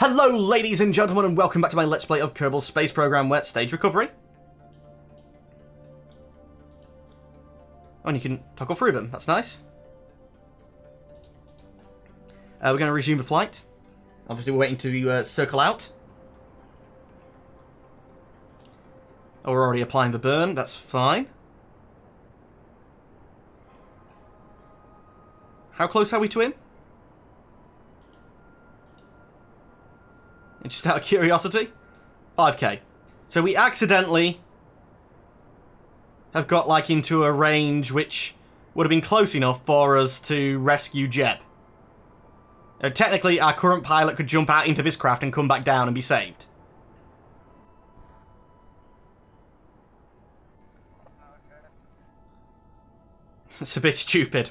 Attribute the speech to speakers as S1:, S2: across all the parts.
S1: Hello ladies and gentlemen and welcome back to my Let's Play of Kerbal Space Program Wet Stage Recovery. Oh, and you can toggle through them, that's nice. We're going to resume the flight. Obviously we're waiting to circle out. Oh, we're already applying the burn, that's fine. How close are we to him? Just out of curiosity. 5k. So we accidentally have got like into a range which would have been close enough for us to rescue Jeb. Technically, our current pilot could jump out into this craft and come back down and be saved. It's a bit stupid.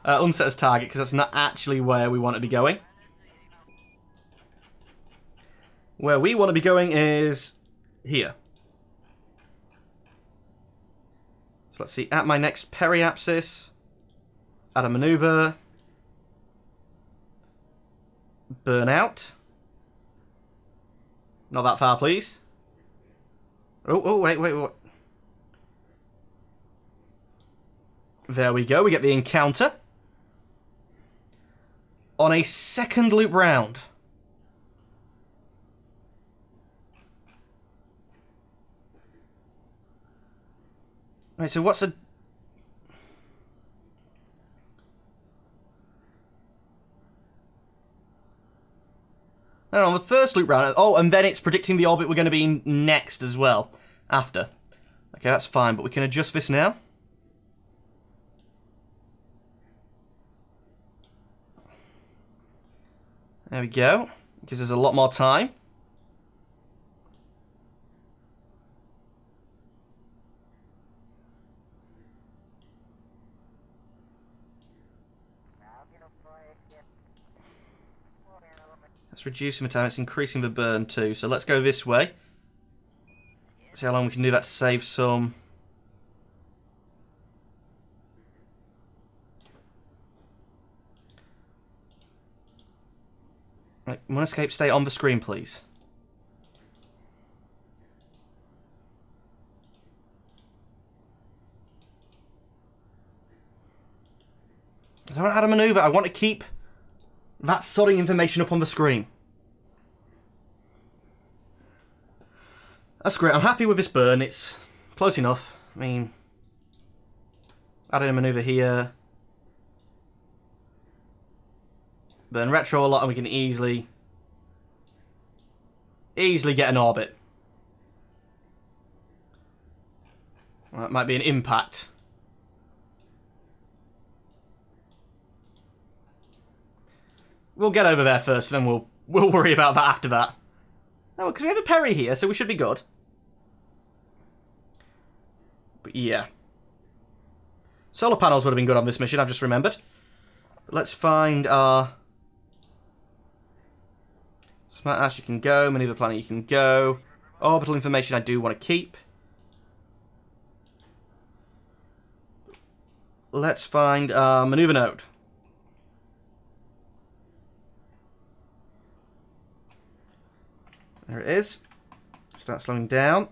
S1: Unset as target, because that's not actually where we want to be going. Where we want to be going is here. So let's see, at my next periapsis, add a maneuver, burn out. Not that far, please. Oh, wait. There we go, we get the encounter. On a second loop round. Right, so what's a... No, on the first loop round... Oh, and then it's predicting the orbit we're going to be in next as well. After. Okay, that's fine, but we can adjust this now. There we go. Gives us a lot more time. That's reducing the time, it's increasing the burn too. So let's go this way. See how long we can do that to save some. Right, one escape, stay on the screen, please. I don't know how to maneuver. I want to keep that sorting information up on the screen. That's great. I'm happy with this burn. It's close enough. I mean, adding a maneuver here. Burn retro a lot and we can easily get an orbit. Well, that might be an impact. We'll get over there first, and then we'll worry about that after that. Oh, because we have a Perry here, so we should be good. But yeah. Solar panels would have been good on this mission, I've just remembered. But let's find our... Smart Ash, you can go. Maneuver Planet, you can go. Orbital information I do want to keep. Let's find our maneuver node. There it is. Start slowing down.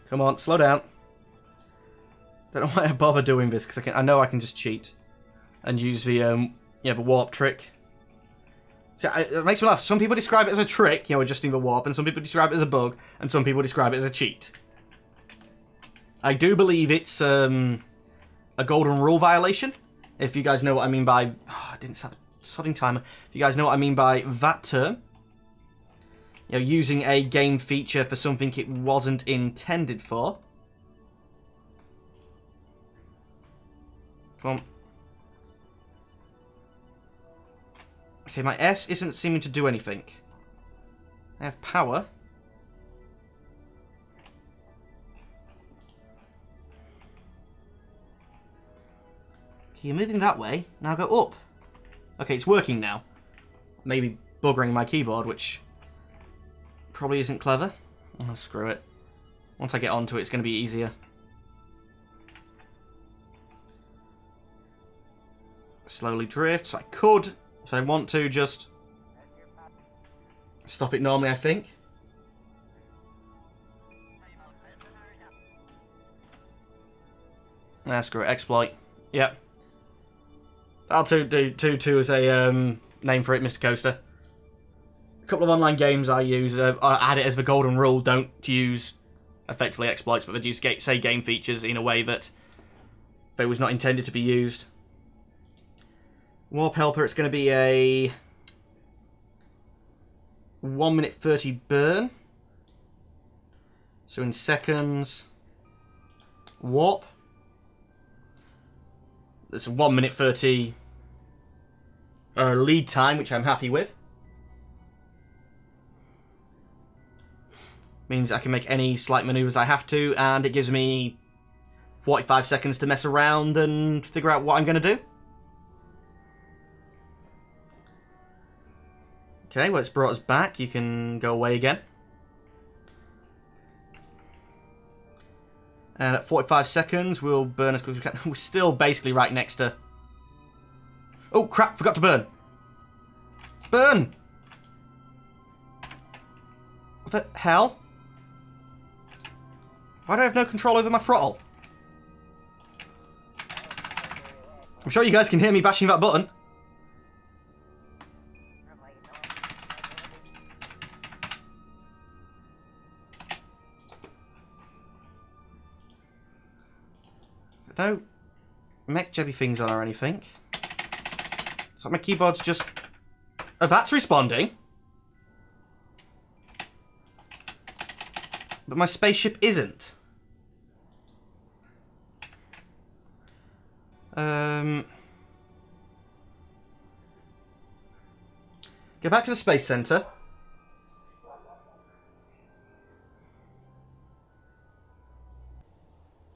S1: Come on, slow down. Don't know why I bother doing this because I know I can just cheat and use the the warp trick. So it makes me laugh. Some people describe it as a trick, adjusting the warp, and some people describe it as a bug, and some people describe it as a cheat. I do believe it's a golden rule violation. If you guys know what I mean by... Oh, I didn't set the sodding timer. If you guys know what I mean by that term. Using a game feature for something it wasn't intended for. Come on. Okay, my S isn't seeming to do anything. I have power. You're moving that way. Now go up. Okay, it's working now. Maybe buggering my keyboard, which probably isn't clever. Oh, screw it. Once I get onto it, it's going to be easier. slowly drift. So I could, if I want to, just stop it normally, I think. Nah, screw it. Exploit. Yep. I'll do as a name for it, Mr. Coaster. A couple of online games I use, I had it as the golden rule, don't use effectively exploits, but they do say game features in a way that they was not intended to be used. Warp Helper, it's going to be a 1 minute 30 burn. So in seconds, warp. There's a 1 minute 30 lead time, which I'm happy with. Means I can make any slight maneuvers I have to, and it gives me 45 seconds to mess around and figure out what I'm going to do. Okay, well, it's brought us back. You can go away again. And at 45 seconds, we'll burn as quick as we can. We're still basically right next to... Oh, crap, forgot to burn. Burn! What the hell? Why do I have no control over my throttle? I'm sure you guys can hear me bashing that button. No mech jebby things on or anything. It's like my keyboard's just... Oh, that's responding. But my spaceship isn't. Go back to the Space Center.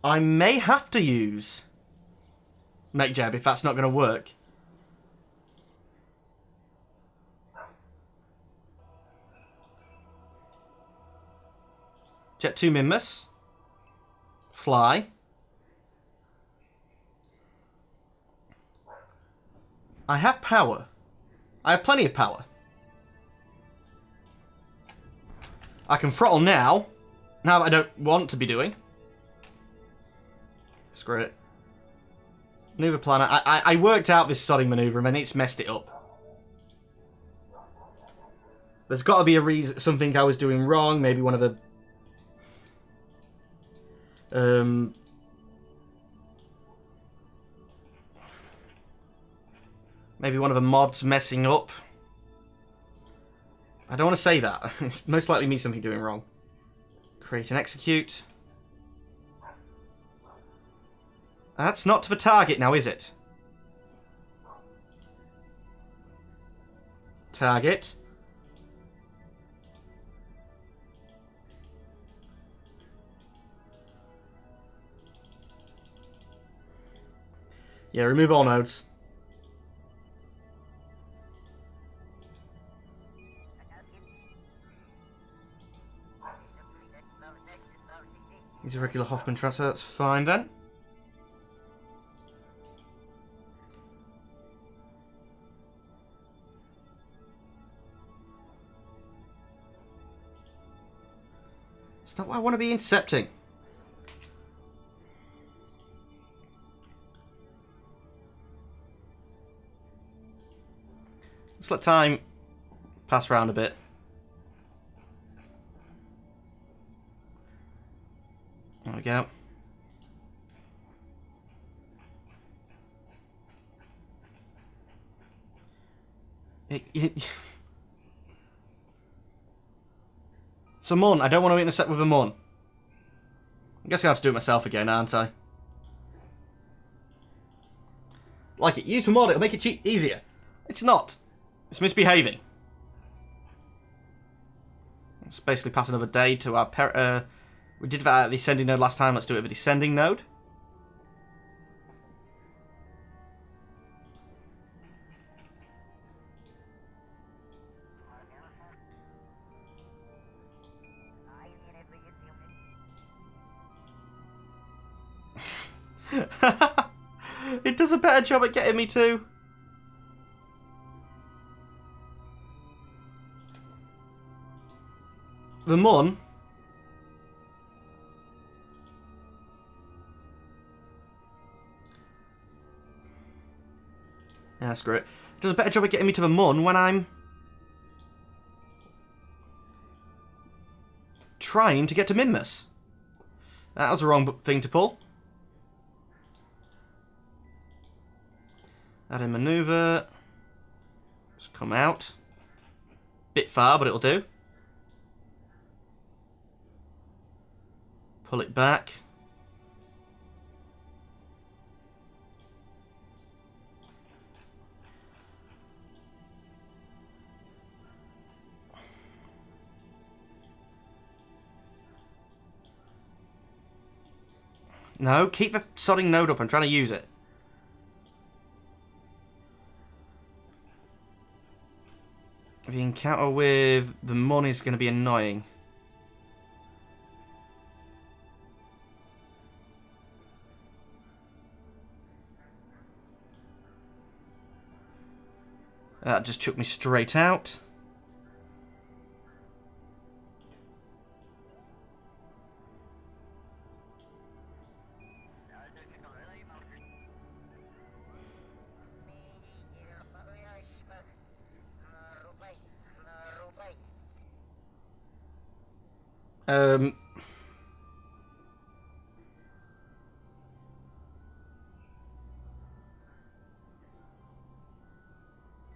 S1: I may have to use Mech Jab if that's not going to work. Jet 2 Minmus. Fly. I have power. I have plenty of power. I can throttle now. Now that I don't want to be doing. Screw it. Maneuver planner. I worked out this sodding maneuver and then it's messed it up. There's got to be a reason, something I was doing wrong. Maybe one of the... maybe one of the mods messing up. I don't want to say that. It's most likely me something doing wrong. Create and execute. That's not to the target now, is it? Target. Yeah, remove all nodes. Use a regular Hoffman transfer, that's fine then. It's not what I want to be intercepting. Let's let time pass around a bit. There we go. It's a Mun. I don't want to intercept with a Mun. I guess I have to do it myself again, aren't I? Like it. Use a mod, it'll make it easier. It's not. It's misbehaving. Let's basically pass another day to our... we did that at the ascending node last time. Let's do it at the descending node. It does a better job at getting me to. the Mun... Yeah, screw it. It does a better job of getting me to the Mun when I'm... trying to get to Minmus. That was the wrong thing to pull. Add in maneuver. Just come out. Bit far, but it'll do. Pull it back. No, keep the sodding node up. I'm trying to use it. The encounter with the Mun is going to be annoying. That just took me straight out.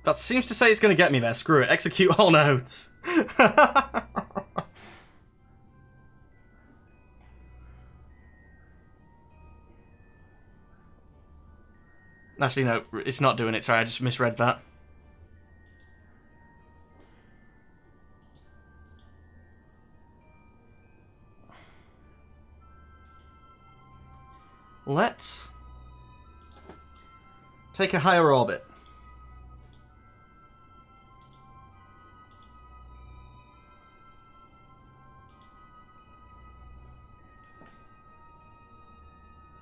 S1: That seems to say it's going to get me there. Screw it. Execute all nodes. Actually, no. It's not doing it. Sorry, I just misread that. Let's take a higher orbit.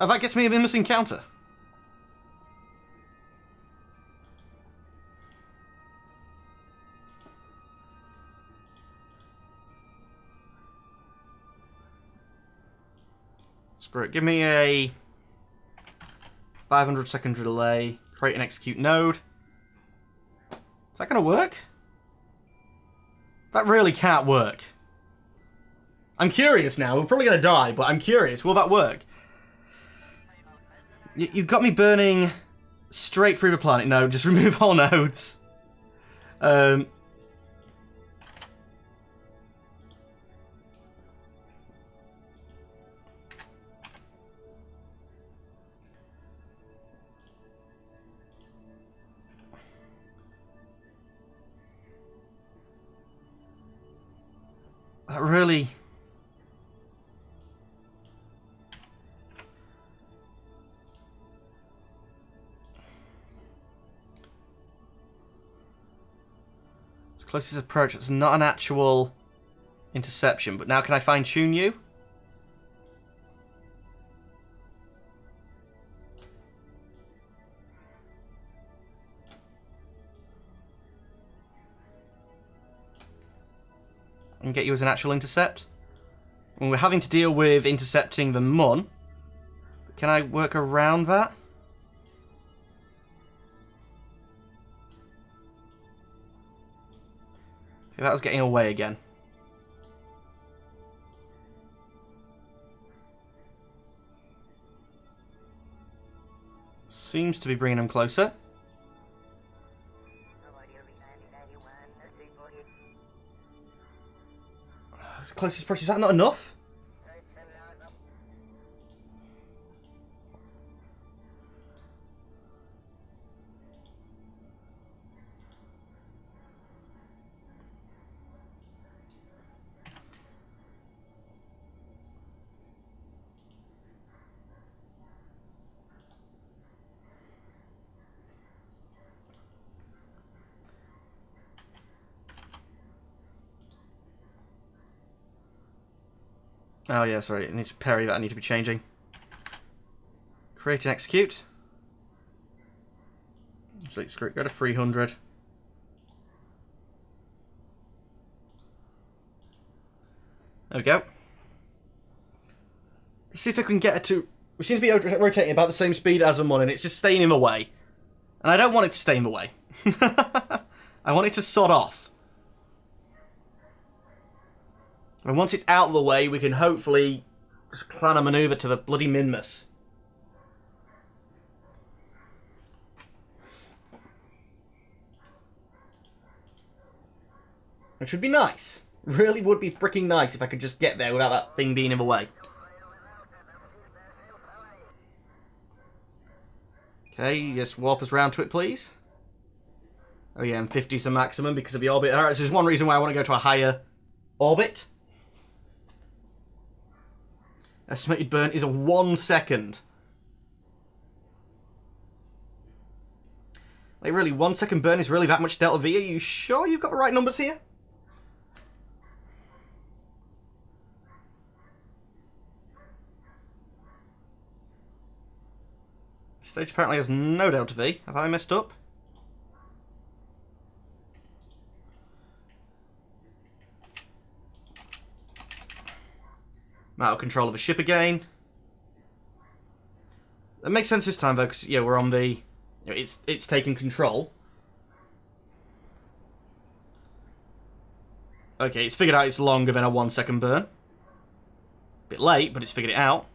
S1: Oh, that gets me a Minmus encounter. Screw it. Give me a 500-second delay. Create and execute node. Is that going to work? That really can't work. I'm curious now. We're probably going to die, but I'm curious. Will that work? You've got me burning straight through the planet. No, just remove all nodes. That really... Closest approach, it's not an actual interception, but now can I fine-tune you? And get you as an actual intercept? And we're having to deal with intercepting the Mun. Can I work around that? That was getting away again. Seems to be bringing him closer. Closest approach, is that not enough? Oh yeah, sorry, it needs to parry that I need to be changing. Create and execute. So screw it, go to 300. There we go. Let's see if I can get it to... We seem to be rotating about the same speed as I'm on, and it's just staying in the way. And I don't want it to stay in the way. I want it to sod off. And once it's out of the way, we can hopefully just plan a manoeuvre to the bloody Minmus. Which would be nice. Really would be freaking nice if I could just get there without that thing being in the way. Okay, just warp us round to it, please. Oh yeah, and 50 is the maximum because of the orbit. Alright, so there's one reason why I want to go to a higher orbit. Estimated burn is a 1 second. Like really, 1 second burn is really that much delta V? Are you sure you've got the right numbers here? Stage apparently has no delta V. Have I messed up? I'm out of control of a ship again. That makes sense this time though, because yeah, we're on the... You know, it's taking control. Okay, it's figured out it's longer than a 1 second burn. Bit late, but it's figured it out.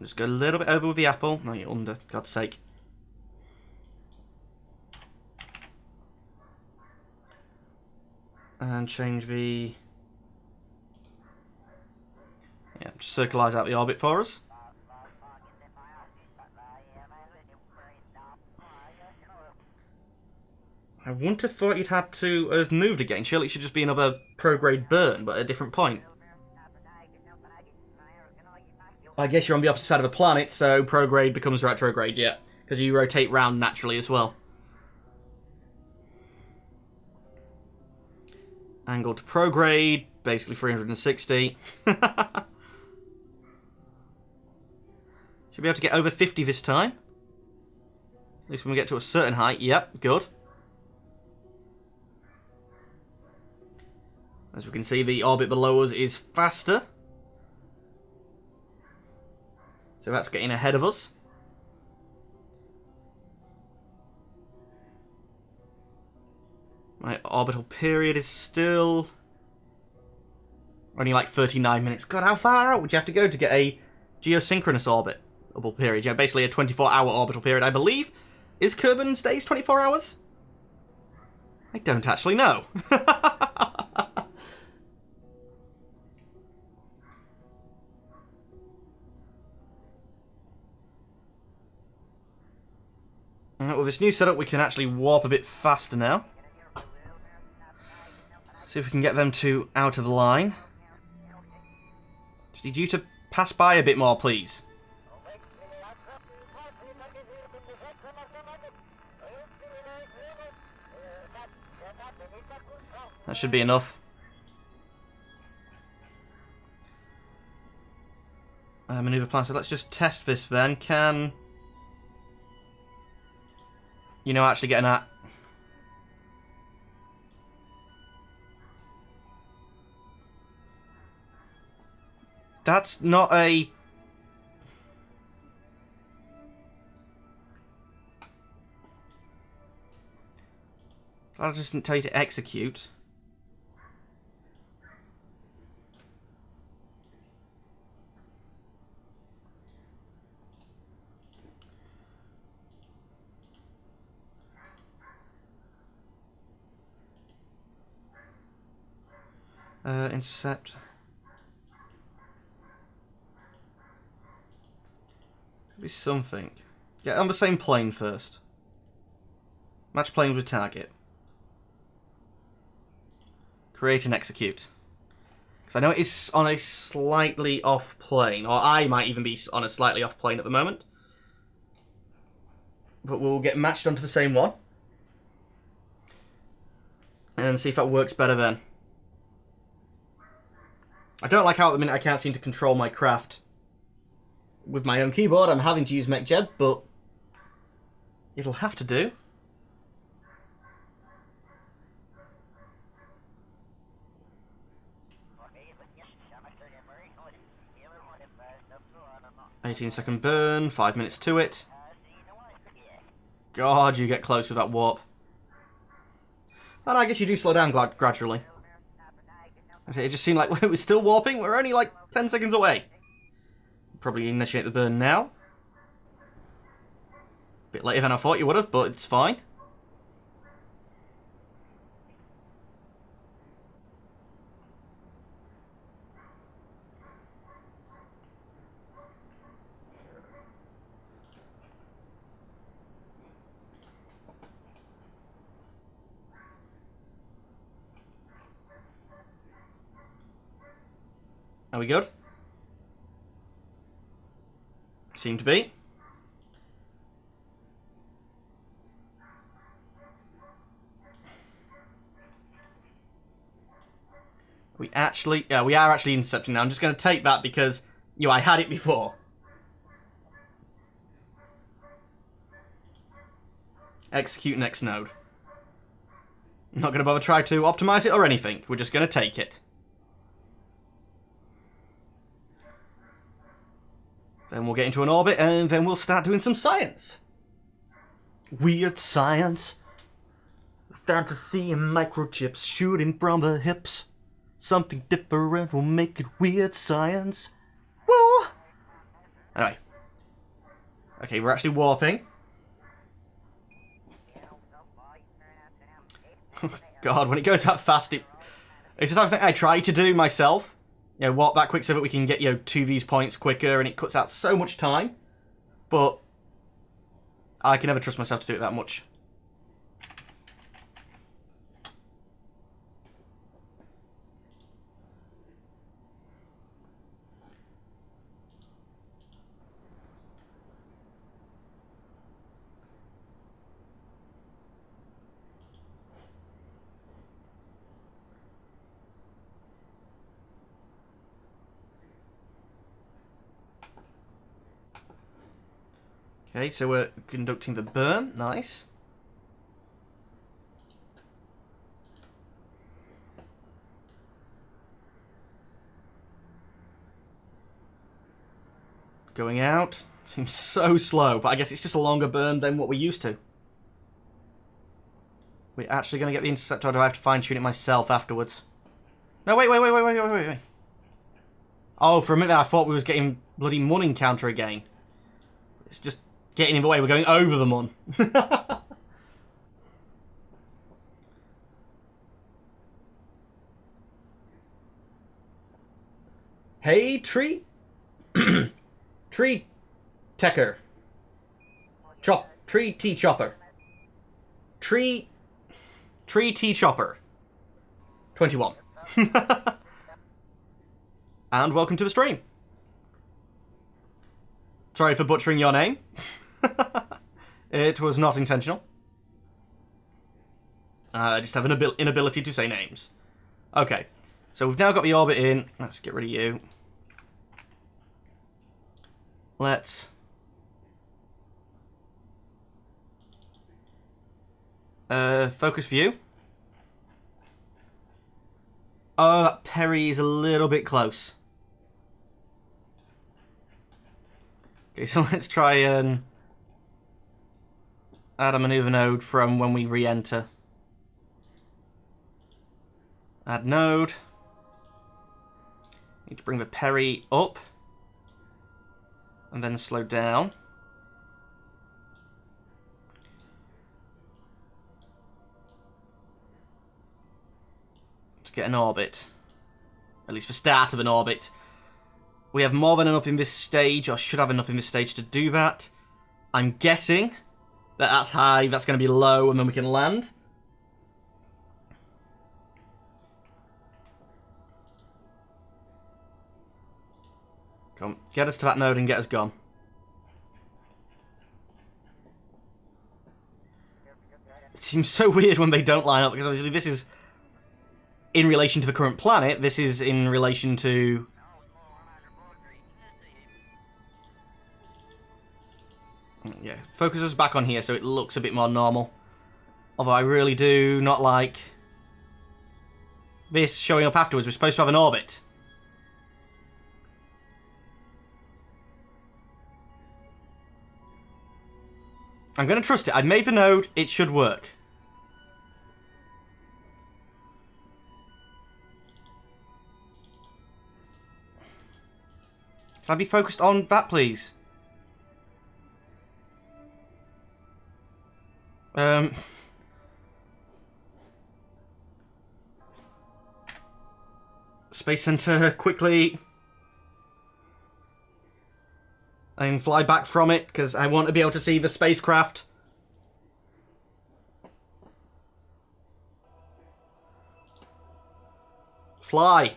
S1: Just go a little bit over with the apple. No, you're under, God's sake. And change the... Yeah, just circulise out the orbit for us. I wouldn't have thought you'd had to have moved again. Surely it should just be another prograde burn, but at a different point. I guess you're on the opposite side of the planet, so prograde becomes retrograde, yeah. Because you rotate round naturally as well. Angle to prograde, basically 360. Should be able to get over 50 this time. At least when we get to a certain height. Yep, good. As we can see, the orbit below us is faster. So that's getting ahead of us. My orbital period is still only like 39 minutes. God, how far out would you have to go to get a geosynchronous orbital period? Yeah, basically a 24-hour orbital period, I believe. Is Kerbin's days 24 hours? I don't actually know. With this new setup, we can actually warp a bit faster now. See if we can get them to out of line. Just need you to pass by a bit more, please. That should be enough. Maneuver plan. So let's just test this then. Can... You know, actually getting at... That's not a... I just didn't tell you to execute. Intercept. Could be something. Get on the same plane first. Match plane with target. Create and execute. Because I know it is on a slightly off plane, or I might even be on a slightly off plane at the moment. But we'll get matched onto the same one. And see if that works better then. I don't like how at the minute I can't seem to control my craft with my own keyboard. I'm having to use MechJeb, but it'll have to do. "18-second burn, 5 minutes to it." God, you get close with that warp. And I guess you do slow down gradually. It just seemed like it was still warping. We're only like 10 seconds away. Probably initiate the burn now. Bit later than I thought you would have, but it's fine. Are we good? Seem to be. We are actually intercepting now. I'm just going to take that because, you know, I had it before. Execute next node. I'm not going to bother try to optimize it or anything. We're just going to take it. Then we'll get into an orbit, and then we'll start doing some science. Weird science. Fantasy and microchips shooting from the hips. Something different will make it weird science. Woo! Anyway. Okay, we're actually warping. God, when it goes that fast, it's the type of thing I try to do myself. You know, warp that quick so that we can get, 2V's points quicker, and it cuts out so much time. But I can never trust myself to do it that much. Okay, so we're conducting the burn. Nice. Going out. Seems so slow, but I guess it's just a longer burn than what we're used to. We're actually going to get the interceptor, or do I have to fine-tune it myself afterwards? No, wait. Oh, for a minute I thought we was getting bloody Mun encounter again. It's just getting in the way. We're going over the Mun. Hey, tree. Tree Tecker. Tree Tea Chopper. Tree Tea Chopper. 21. And welcome to the stream. Sorry for butchering your name. It was not intentional. I just have an inability to say names. Okay, so we've now got the orbit in. Let's get rid of you. Let's... focus view. Oh, that Perry is a little bit close. Okay, so let's try and add a maneuver node from when we re-enter. Add node. Need to bring the Perry up. And then slow down. To get an orbit. At least the start of an orbit. We have more than enough in this stage, or should have enough in this stage to do that. I'm guessing that that's high, that's going to be low, and then we can land. Come, get us to that node and get us gone. It seems so weird when they don't line up, because obviously this is in relation to the current planet. This is in relation to... Yeah, focus us back on here so it looks a bit more normal. Although I really do not like this showing up afterwards. We're supposed to have an orbit. I'm going to trust it. I made the node. It should work. Can I be focused on that, please? Space Center, quickly. And fly back from it, because I want to be able to see the spacecraft. Fly.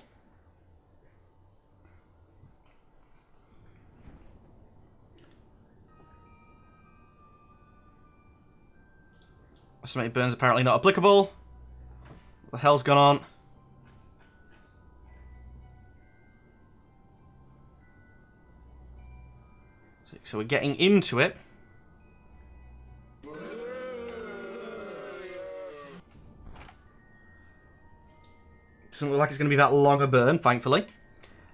S1: Estimated burns apparently not applicable. What the hell's gone on? So we're getting into it. Doesn't look like it's going to be that long a burn, thankfully.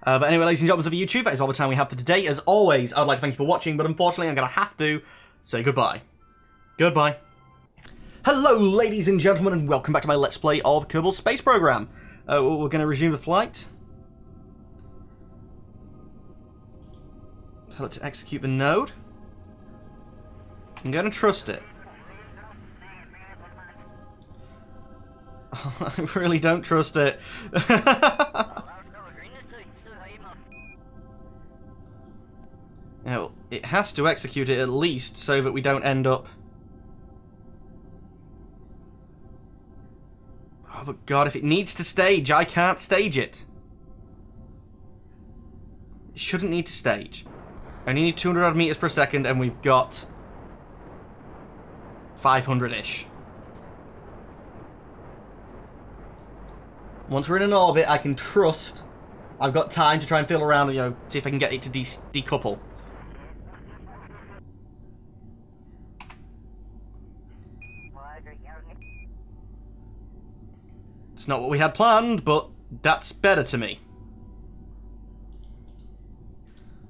S1: But anyway, ladies and gentlemen of YouTube, that is all the time we have for today. As always, I'd like to thank you for watching, but unfortunately I'm going to have to say goodbye. Goodbye. Hello, ladies and gentlemen, and welcome back to my Let's Play of Kerbal Space Program. We're going to resume the flight. Tell it to execute the node. I'm going to trust it. Oh, I really don't trust it. Now, it has to execute it at least so that we don't end up... Oh, but God, if it needs to stage, I can't stage it. It shouldn't need to stage. I only need 200 odd meters per second, and we've got 500-ish. Once we're in an orbit, I can trust I've got time to try and feel around and, you know, see if I can get it to decouple. It's not what we had planned, but that's better to me.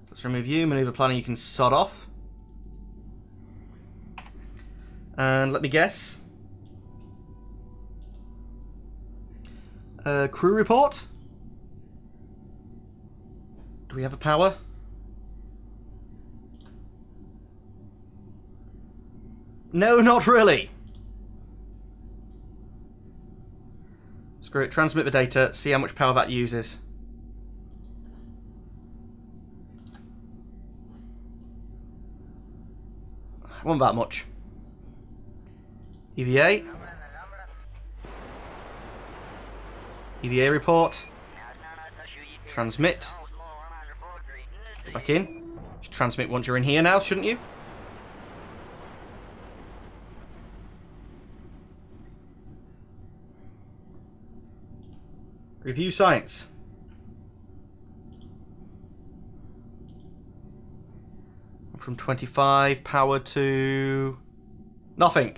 S1: Let's remove you. Maneuver planner, you can sod off. And let me guess. Crew report? Do we have a power? No, not really. Screw it, transmit the data, see how much power that uses. Wasn't that much. EVA. EVA report. Transmit. Get back in. You should transmit once you're in here now, shouldn't you? Review science. From 25 power to nothing.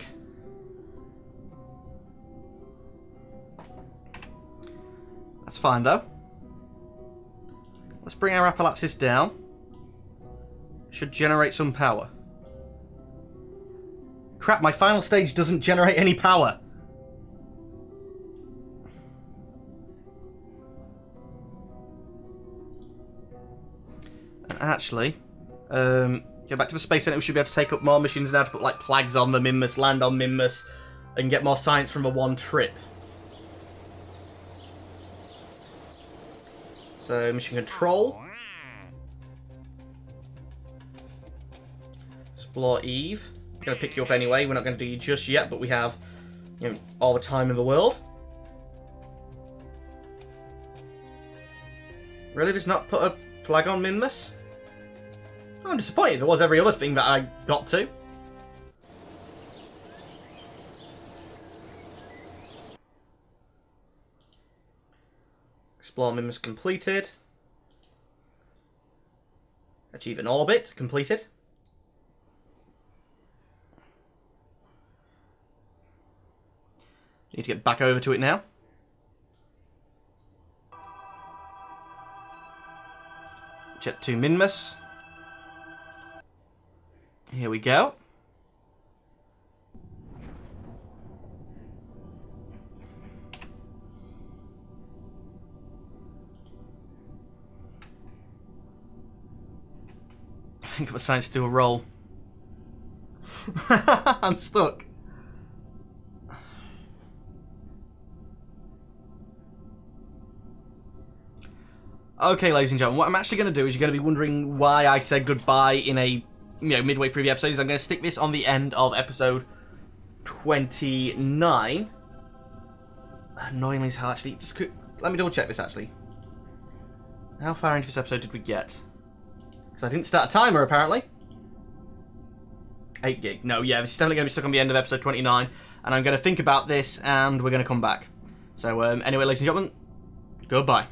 S1: That's fine though. Let's bring our apparatus down. Should generate some power. Crap, my final stage doesn't generate any power. And actually, get back to the Space Center. We should be able to take up more missions now to put like flags on the Minmus, land on Minmus, and get more science from the one trip. So, mission control. Explore Eve. I'm going to pick you up anyway. We're not going to do you just yet, but we have, you know, all the time in the world. Really? There's not put a flag on Minmus? I'm disappointed. There was every other thing that I got to. Explore Mimus completed. Achieve an orbit completed. Need to get back over to it now. Jet to Minmus. Here we go. I think it was science to do a roll. I'm stuck. Okay, ladies and gentlemen, what I'm actually going to do is you're going to be wondering why I said goodbye in a midway through the episode. I'm going to stick this on the end of episode 29. Annoyingly as hell, actually. Let me double check this, actually. How far into this episode did we get? Because I didn't start a timer, apparently. 8 gig. No, yeah, this is definitely going to be stuck on the end of episode 29. And I'm going to think about this, and we're going to come back. So, anyway, ladies and gentlemen, goodbye.